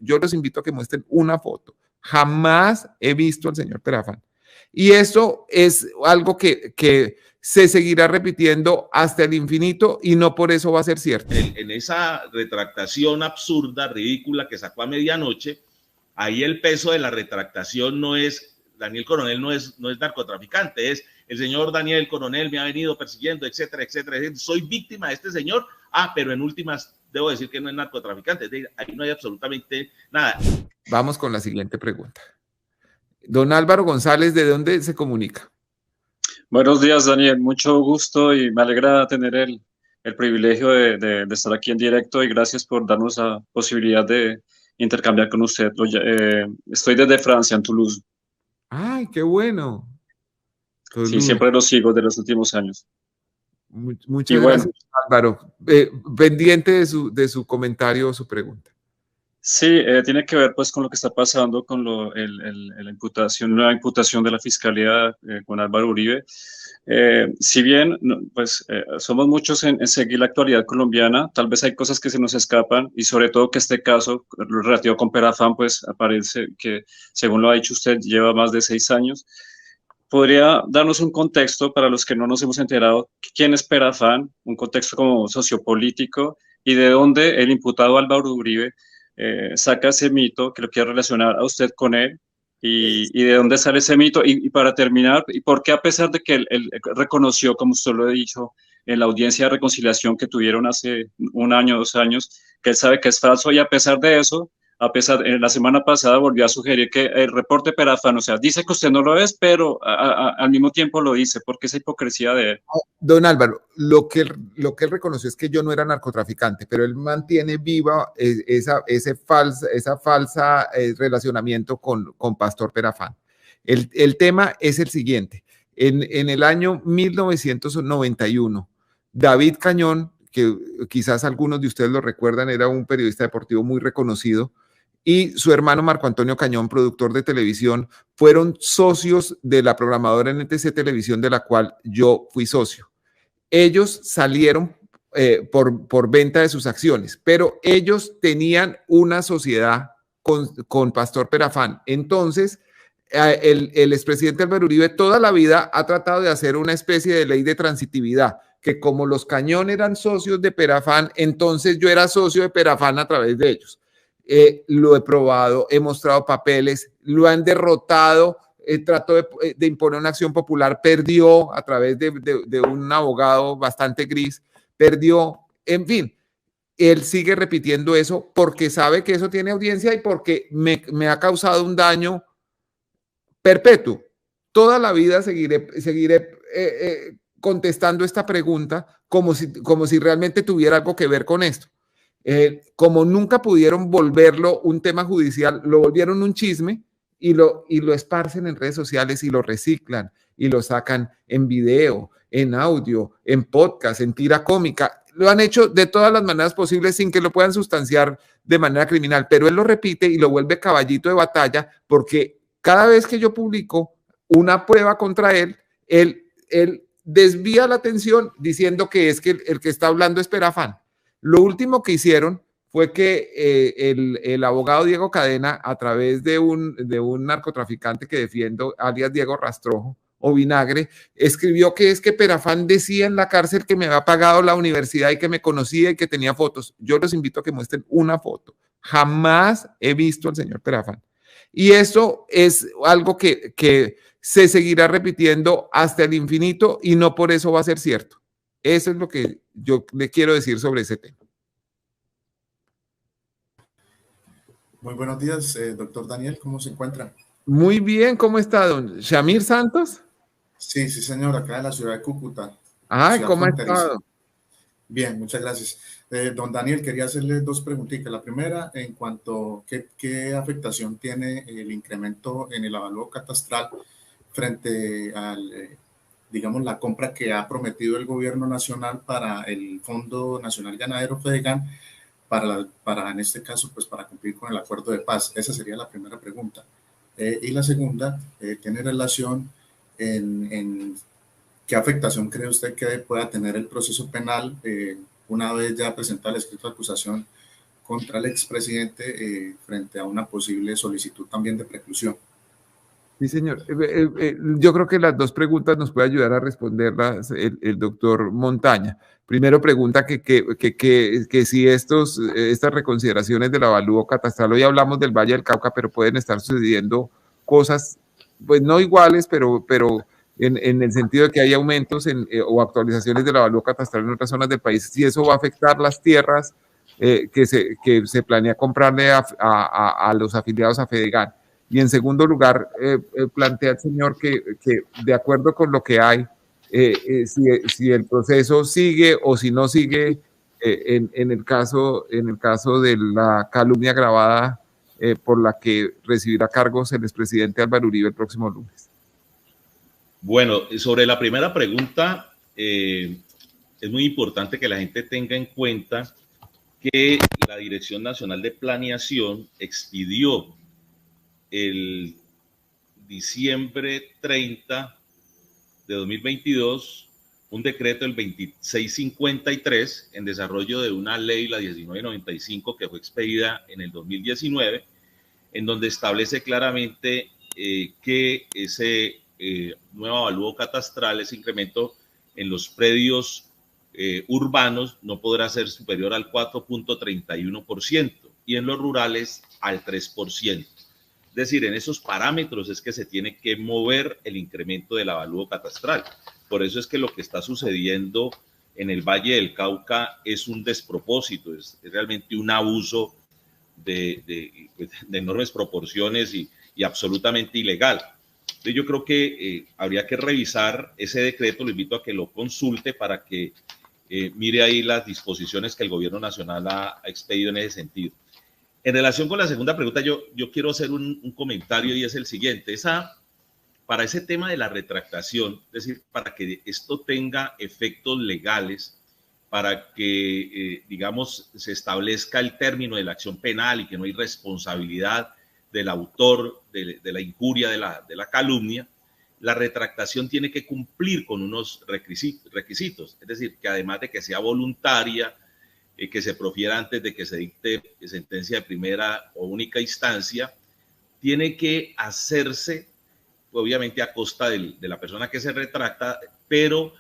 Yo los invito a que muestren una foto. Jamás he visto al señor Perafán. Y eso es algo que se seguirá repitiendo hasta el infinito y no por eso va a ser cierto. En esa retractación absurda, ridícula que sacó a medianoche, ahí el peso de la retractación no es, Daniel Coronel no es narcotraficante, es el señor Daniel Coronel me ha venido persiguiendo, etcétera, etcétera, etcétera. Soy víctima de este señor, pero en últimas debo decir que no es narcotraficante, ahí no hay absolutamente nada. Vamos con la siguiente pregunta. Don Álvaro González, ¿de dónde se comunica? Buenos días, Daniel. Mucho gusto y me alegra tener el privilegio de estar aquí en directo y gracias por darnos la posibilidad de intercambiar con usted. Estoy desde Francia, en Toulouse. ¡Ay, qué bueno! Sí, siempre lo sigo de los últimos años. Muchas gracias, Álvaro. Pendiente de su comentario o su pregunta. Sí, tiene que ver pues con lo que está pasando con la imputación de la Fiscalía con Álvaro Uribe. Si bien pues, somos muchos en seguir la actualidad colombiana, tal vez hay cosas que se nos escapan y sobre todo que este caso, lo relativo con Perafán, pues aparece que, según lo ha dicho usted, lleva más de 6 años. ¿Podría darnos un contexto para los que no nos hemos enterado quién es Perafán, un contexto como sociopolítico y de dónde el imputado Álvaro Uribe saca ese mito que lo quiere relacionar a usted con él y de dónde sale ese mito y para terminar, y por qué a pesar de que él reconoció, como usted lo ha dicho, en la audiencia de reconciliación que tuvieron hace 1 año, 2 años, que él sabe que es falso y a pesar de eso, la semana pasada volvió a sugerir que el reporte Perafán, o sea, dice que usted no lo es, pero al mismo tiempo lo dice, porque esa hipocresía de él. Don Álvaro, lo que él reconoció es que yo no era narcotraficante, pero él mantiene viva ese falsa relacionamiento con Pastor Perafán. El tema es el siguiente. En el año 1991, David Cañón, que quizás algunos de ustedes lo recuerdan, era un periodista deportivo muy reconocido, y su hermano Marco Antonio Cañón, productor de televisión, fueron socios de la programadora NTC Televisión, de la cual yo fui socio. Ellos salieron por venta de sus acciones, pero ellos tenían una sociedad con Pastor Perafán. Entonces, el expresidente Álvaro Uribe toda la vida ha tratado de hacer una especie de ley de transitividad, que como los Cañón eran socios de Perafán, entonces yo era socio de Perafán a través de ellos. Lo he probado, he mostrado papeles, lo han derrotado, trató de imponer una acción popular, perdió a través de un abogado bastante gris, perdió, en fin, él sigue repitiendo eso porque sabe que eso tiene audiencia y porque me ha causado un daño perpetuo. Toda la vida seguiré contestando esta pregunta como si realmente tuviera algo que ver con esto. Como nunca pudieron volverlo un tema judicial, lo volvieron un chisme y lo esparcen en redes sociales y lo reciclan y lo sacan en video, en audio, en podcast, en tira cómica. Lo han hecho de todas las maneras posibles sin que lo puedan sustanciar de manera criminal, pero él lo repite y lo vuelve caballito de batalla porque cada vez que yo publico una prueba contra él, él desvía la atención diciendo que es que el que está hablando es Perafán. Lo último que hicieron fue que el abogado Diego Cadena, a través de un narcotraficante que defiendo, alias Diego Rastrojo o Vinagre, escribió que es que Perafán decía en la cárcel que me había pagado la universidad y que me conocía y que tenía fotos. Yo los invito a que muestren una foto. Jamás he visto al señor Perafán. Y eso es algo que se seguirá repitiendo hasta el infinito y no por eso va a ser cierto. Eso es lo que yo le quiero decir sobre ese tema. Muy buenos días, doctor Daniel, ¿cómo se encuentra? Muy bien, ¿cómo está, don Shamir Santos? Sí, señor, acá en la ciudad de Cúcuta. Ay, ¿cómo ha estado? Bien, muchas gracias. Don Daniel, quería hacerle 2 preguntitas. La primera, en cuanto a qué afectación tiene el incremento en el avalúo catastral frente al, digamos, la compra que ha prometido el gobierno nacional para el Fondo Nacional Ganadero FEDEGAN, para en este caso, pues para cumplir con el acuerdo de paz. Esa sería la primera pregunta. Y la segunda tiene relación en qué afectación cree usted que pueda tener el proceso penal una vez ya presentada el escrito de acusación contra el expresidente frente a una posible solicitud también de preclusión. Sí, señor. Yo creo que las dos preguntas nos puede ayudar a responderlas el doctor Montaña. Primero pregunta que si estas reconsideraciones del avalúo catastral, hoy hablamos del Valle del Cauca, pero pueden estar sucediendo cosas, pues no iguales, pero en el sentido de que hay aumentos o actualizaciones del avalúo catastral en otras zonas del país, si eso va a afectar las tierras que se planea comprarle a los afiliados a Fedegan. Y en segundo lugar, plantea el señor que de acuerdo con lo que hay, si el proceso sigue o si no sigue en el caso de la calumnia agravada por la que recibirá cargos el expresidente Álvaro Uribe el próximo lunes. Bueno, sobre la primera pregunta, es muy importante que la gente tenga en cuenta que la Dirección Nacional de Planeación expidió el diciembre 30 de 2022 un decreto, el 2653, en desarrollo de una ley, la 1995, que fue expedida en el 2019, en donde establece claramente que ese nuevo avalúo catastral, ese incremento en los predios urbanos no podrá ser superior al 4.31% y en los rurales al 3%. Es decir, en esos parámetros es que se tiene que mover el incremento del avalúo catastral. Por eso es que lo que está sucediendo en el Valle del Cauca es un despropósito, es realmente un abuso de enormes proporciones y absolutamente ilegal. Entonces yo creo que habría que revisar ese decreto, lo invito a que lo consulte para que mire ahí las disposiciones que el gobierno nacional ha expedido en ese sentido. En relación con la segunda pregunta, yo quiero hacer un comentario y es el siguiente. Para ese tema de la retractación, es decir, para que esto tenga efectos legales, para que, digamos, se establezca el término de la acción penal y que no hay responsabilidad del autor de la injuria, de la calumnia, la retractación tiene que cumplir con unos requisitos. Es decir, que además de que sea voluntaria, que se profiera antes de que se dicte sentencia de primera o única instancia, tiene que hacerse, obviamente a costa de la persona que se retracta, pero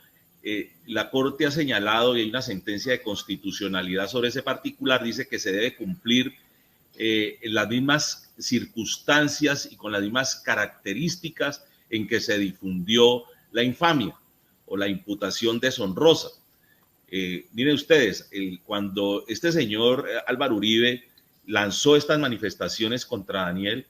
la Corte ha señalado, y hay una sentencia de constitucionalidad sobre ese particular, dice que se debe cumplir en las mismas circunstancias y con las mismas características en que se difundió la infamia o la imputación deshonrosa. Miren ustedes, cuando este señor Álvaro Uribe lanzó estas manifestaciones contra Daniel,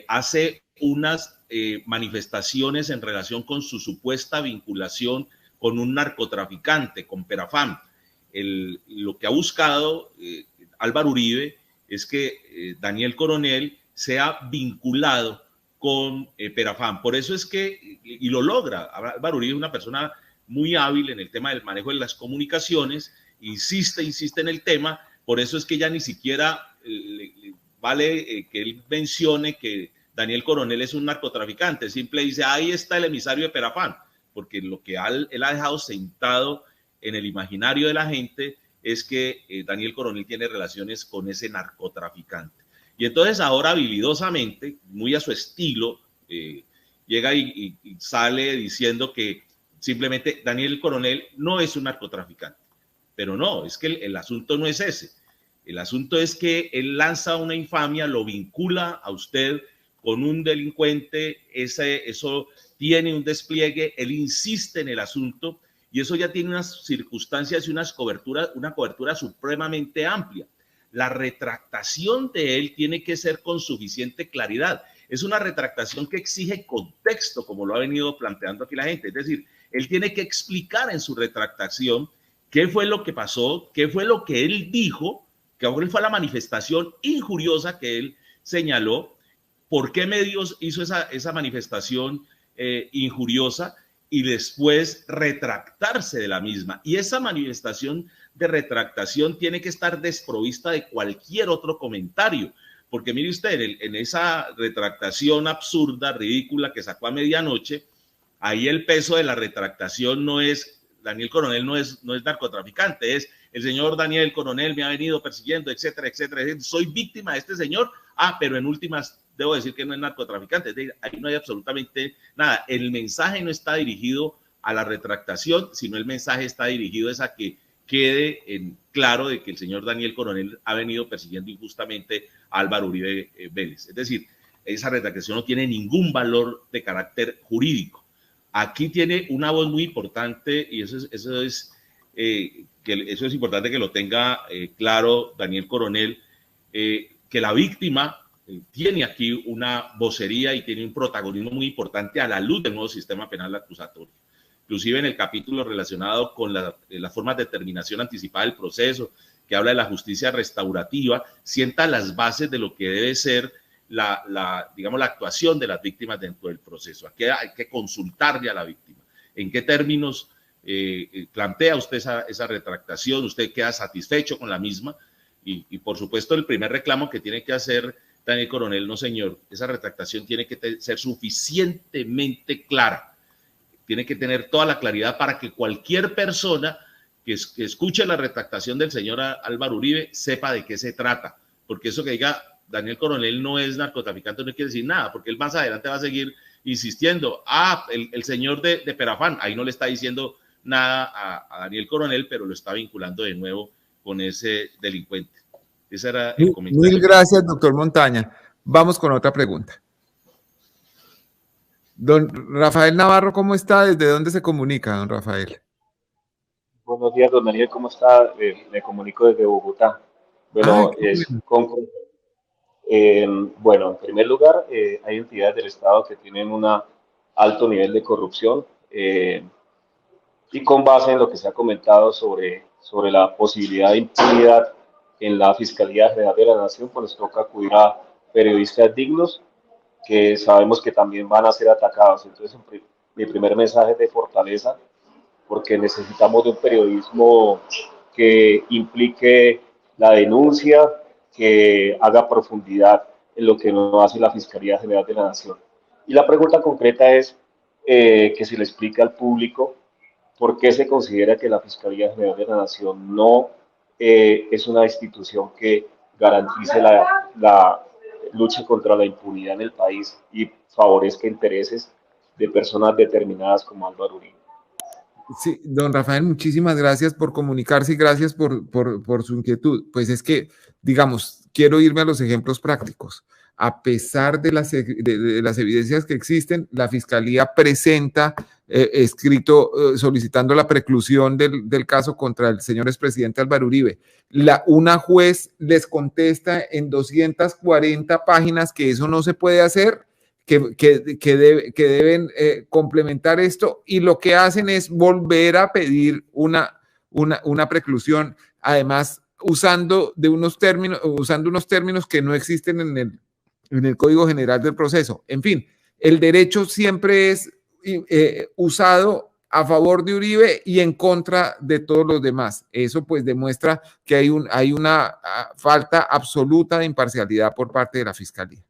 hace unas manifestaciones en relación con su supuesta vinculación con un narcotraficante, con Perafam. Lo que ha buscado Álvaro Uribe es que Daniel Coronel sea vinculado con Perafam. Por eso es que, y lo logra, Álvaro Uribe es una persona muy hábil en el tema del manejo de las comunicaciones, insiste en el tema, por eso es que ya ni siquiera vale que él mencione que Daniel Coronel es un narcotraficante, simple dice, ahí está el emisario de Perafam, porque lo que él ha dejado sentado en el imaginario de la gente es que Daniel Coronel tiene relaciones con ese narcotraficante. Y entonces ahora habilidosamente, muy a su estilo, llega y sale diciendo que simplemente Daniel Coronel no es un narcotraficante. Pero no, es que el asunto no es ese. El asunto es que él lanza una infamia, lo vincula a usted con un delincuente, eso tiene un despliegue, él insiste en el asunto y eso ya tiene unas circunstancias y una cobertura supremamente amplia. La retractación de él tiene que ser con suficiente claridad. Es una retractación que exige contexto, como lo ha venido planteando aquí la gente. Es decir, él tiene que explicar en su retractación qué fue lo que pasó, qué fue lo que él dijo, cuál fue la manifestación injuriosa que él señaló, por qué medios hizo esa manifestación injuriosa y después retractarse de la misma. Y esa manifestación de retractación tiene que estar desprovista de cualquier otro comentario, porque mire usted, en esa retractación absurda, ridícula que sacó a medianoche, ahí el peso de la retractación no es Daniel Coronel no es narcotraficante, es el señor Daniel Coronel me ha venido persiguiendo, etcétera, etcétera, soy víctima de este señor, pero en últimas debo decir que no es narcotraficante. Es decir, ahí no hay absolutamente nada. El mensaje no está dirigido a la retractación, sino el mensaje está dirigido a que quede en claro de que el señor Daniel Coronel ha venido persiguiendo injustamente a Álvaro Uribe Vélez. Es decir, esa retractación no tiene ningún valor de carácter jurídico. Aquí tiene una voz muy importante y eso es importante que lo tenga claro Daniel Coronel, que la víctima tiene aquí una vocería y tiene un protagonismo muy importante a la luz del nuevo sistema penal acusatorio. Inclusive en el capítulo relacionado con las formas de terminación anticipada del proceso, que habla de la justicia restaurativa, sienta las bases de lo que debe ser digamos, la actuación de las víctimas dentro del proceso. Aquí hay que consultarle a la víctima. ¿En qué términos plantea usted esa retractación? ¿Usted queda satisfecho con la misma? Y por supuesto, el primer reclamo que tiene que hacer Daniel Coronel, no señor, esa retractación tiene que ser suficientemente clara. Tiene que tener toda la claridad para que cualquier persona que escuche la retractación del señor Álvaro Uribe sepa de qué se trata. Porque eso que diga Daniel Coronel no es narcotraficante no quiere decir nada, porque él más adelante va a seguir insistiendo. El señor de Perafán, ahí no le está diciendo nada a Daniel Coronel, pero lo está vinculando de nuevo con ese delincuente. Ese era el comentario. Mil gracias, doctor Montaña. Vamos con otra pregunta. Don Rafael Navarro, ¿cómo está? ¿Desde dónde se comunica, don Rafael? Buenos días, don Daniel, ¿cómo está? Me comunico desde Bogotá. Bueno, bueno, en primer lugar, hay entidades del Estado que tienen un alto nivel de corrupción y con base en lo que se ha comentado sobre la posibilidad de impunidad en la Fiscalía General de la Nación, pues toca acudir a periodistas dignos que sabemos que también van a ser atacados. Entonces, mi primer mensaje es de fortaleza, porque necesitamos de un periodismo que implique la denuncia, que haga profundidad en lo que no hace la Fiscalía General de la Nación. Y la pregunta concreta es que se le explique al público por qué se considera que la Fiscalía General de la Nación no es una institución que garantice la lucha contra la impunidad en el país y favorezca intereses de personas determinadas como Álvaro Uribe. Sí, don Rafael, muchísimas gracias por comunicarse y gracias por su inquietud. Pues es que, digamos, quiero irme a los ejemplos prácticos. A pesar de las evidencias que existen, la Fiscalía presenta escrito solicitando la preclusión del caso contra el señor expresidente Álvaro Uribe. Una juez les contesta en 240 páginas que eso no se puede hacer, que deben complementar esto, y lo que hacen es volver a pedir una preclusión, además usando unos términos que no existen en el Código General del Proceso. En fin, el derecho siempre es usado a favor de Uribe y en contra de todos los demás. Eso pues demuestra que hay una falta absoluta de imparcialidad por parte de la Fiscalía.